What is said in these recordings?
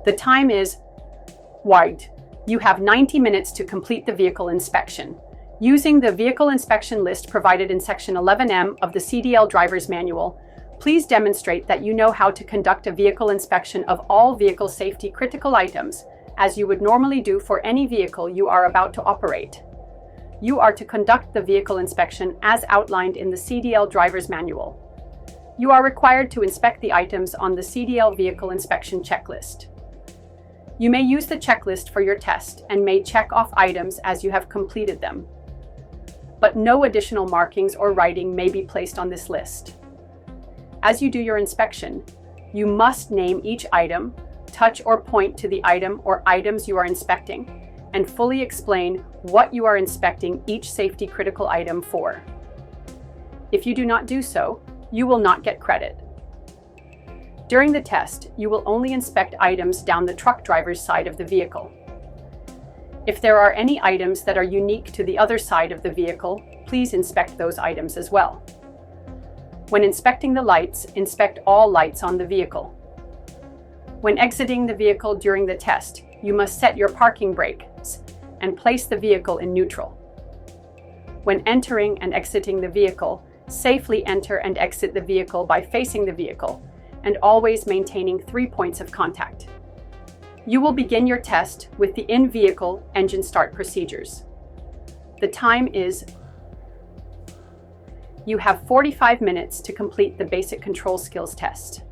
The time is white. You have 90 minutes to complete the vehicle inspection. Using the vehicle inspection list provided in Section 11M of the CDL Driver's Manual, please demonstrate that you know how to conduct a vehicle inspection of all vehicle safety critical items, as you would normally do for any vehicle you are about to operate. You are to conduct the vehicle inspection as outlined in the CDL Driver's Manual. You are required to inspect the items on the CDL Vehicle Inspection Checklist. You may use the checklist for your test and may check off items as you have completed them. But no additional markings or writing may be placed on this list. As you do your inspection, you must name each item, touch or point to the item or items you are inspecting, and fully explain what you are inspecting each safety critical item for. If you do not do so, you will not get credit. During the test, you will only inspect items down the truck driver's side of the vehicle. If there are any items that are unique to the other side of the vehicle, please inspect those items as well. When inspecting the lights, inspect all lights on the vehicle. When exiting the vehicle during the test, you must set your parking brakes and place the vehicle in neutral. When entering and exiting the vehicle, safely enter and exit the vehicle by facing the vehicle and always maintaining 3 points of contact. You will begin your test with the in-vehicle engine start procedures. The time is. You have 45 minutes to complete the basic control skills test.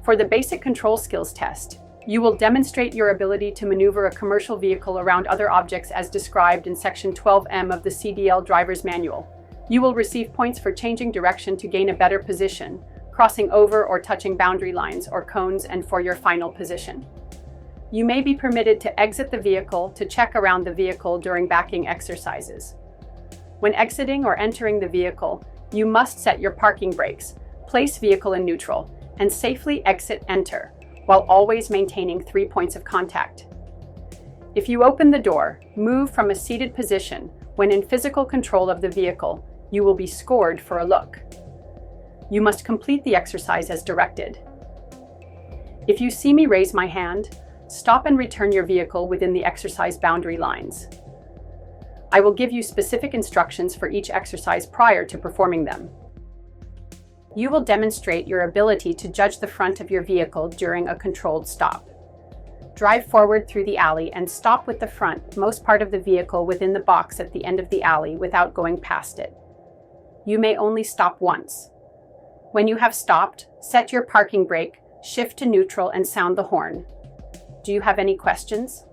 For the basic control skills test, you will demonstrate your ability to maneuver a commercial vehicle around other objects as described in Section 12M of the CDL Driver's Manual. You will receive points for changing direction to gain a better position, crossing over or touching boundary lines or cones, and for your final position. You may be permitted to exit the vehicle to check around the vehicle during backing exercises. When exiting or entering the vehicle, you must set your parking brakes, place vehicle in neutral, and safely exit/enter, while always maintaining 3 points of contact. If you open the door, move from a seated position when in physical control of the vehicle, you will be scored for a look. You must complete the exercise as directed. If you see me raise my hand, stop and return your vehicle within the exercise boundary lines. I will give you specific instructions for each exercise prior to performing them. You will demonstrate your ability to judge the front of your vehicle during a controlled stop. Drive forward through the alley and stop with the front most part of the vehicle within the box at the end of the alley without going past it. You may only stop once. When you have stopped, set your parking brake, shift to neutral, and sound the horn. Do you have any questions?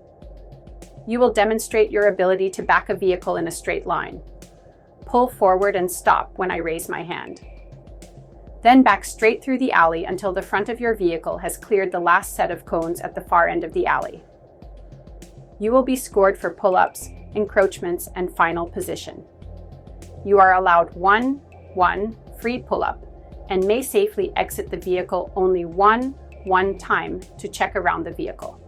You will demonstrate your ability to back a vehicle in a straight line. Pull forward and stop when I raise my hand. Then back straight through the alley until the front of your vehicle has cleared the last set of cones at the far end of the alley. You will be scored for pull-ups, encroachments, and final position. You are allowed one free pull-up and may safely exit the vehicle only one time to check around the vehicle.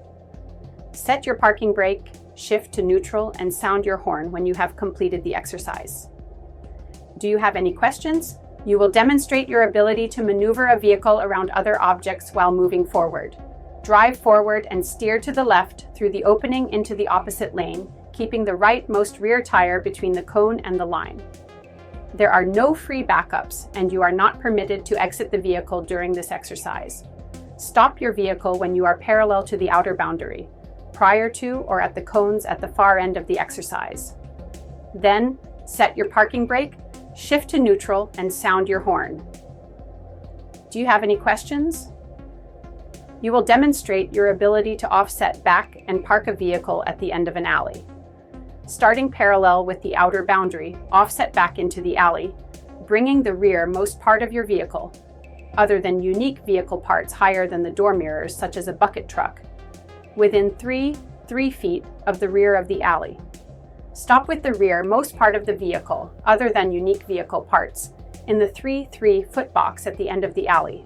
Set your parking brake, shift to neutral, and sound your horn when you have completed the exercise. Do you have any questions? You will demonstrate your ability to maneuver a vehicle around other objects while moving forward. Drive forward and steer to the left through the opening into the opposite lane, keeping the rightmost rear tire between the cone and the line. There are no free backups, and you are not permitted to exit the vehicle during this exercise. Stop your vehicle when you are parallel to the outer boundary, prior to or at the cones at the far end of the exercise. Then, set your parking brake, shift to neutral, and sound your horn. Do you have any questions? You will demonstrate your ability to offset back and park a vehicle at the end of an alley. Starting parallel with the outer boundary, offset back into the alley, bringing the rear most part of your vehicle, other than unique vehicle parts higher than the door mirrors such as a bucket truck, within 3 feet of the rear of the alley. Stop with the rear most part of the vehicle, other than unique vehicle parts, in the 3 foot box at the end of the alley.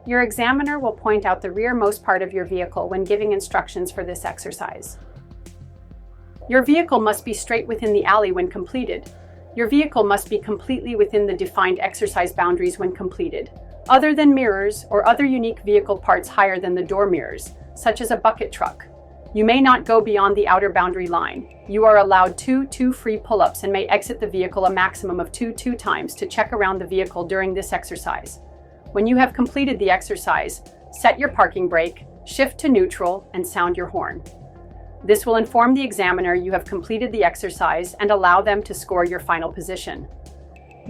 Your examiner will point out the rear most part of your vehicle when giving instructions for this exercise. Your vehicle must be straight within the alley when completed. Your vehicle must be completely within the defined exercise boundaries when completed. Other than mirrors or other unique vehicle parts higher than the door mirrors, such as a bucket truck, you may not go beyond the outer boundary line. You are allowed two free pull-ups and may exit the vehicle a maximum of two times to check around the vehicle during this exercise. When you have completed the exercise, set your parking brake, shift to neutral, and sound your horn. This will inform the examiner you have completed the exercise and allow them to score your final position.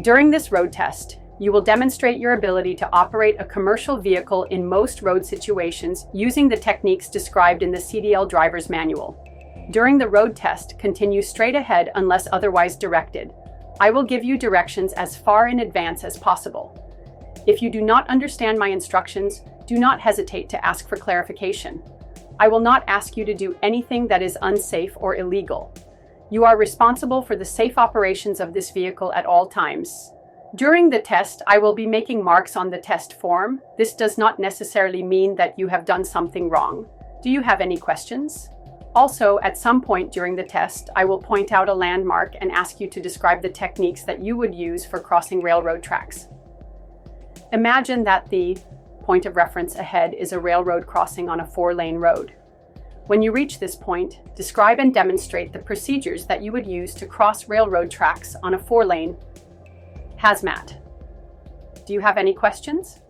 During this road test, you will demonstrate your ability to operate a commercial vehicle in most road situations using the techniques described in the CDL driver's manual. During the road test, continue straight ahead unless otherwise directed. I will give you directions as far in advance as possible. If you do not understand my instructions, do not hesitate to ask for clarification. I will not ask you to do anything that is unsafe or illegal. You are responsible for the safe operations of this vehicle at all times. During the test, I will be making marks on the test form. This does not necessarily mean that you have done something wrong. Do you have any questions? Also, at some point during the test, I will point out a landmark and ask you to describe the techniques that you would use for crossing railroad tracks. Imagine that the point of reference ahead is a railroad crossing on a 4-lane road. When you reach this point, describe and demonstrate the procedures that you would use to cross railroad tracks on a 4-lane hazmat. Do you have any questions?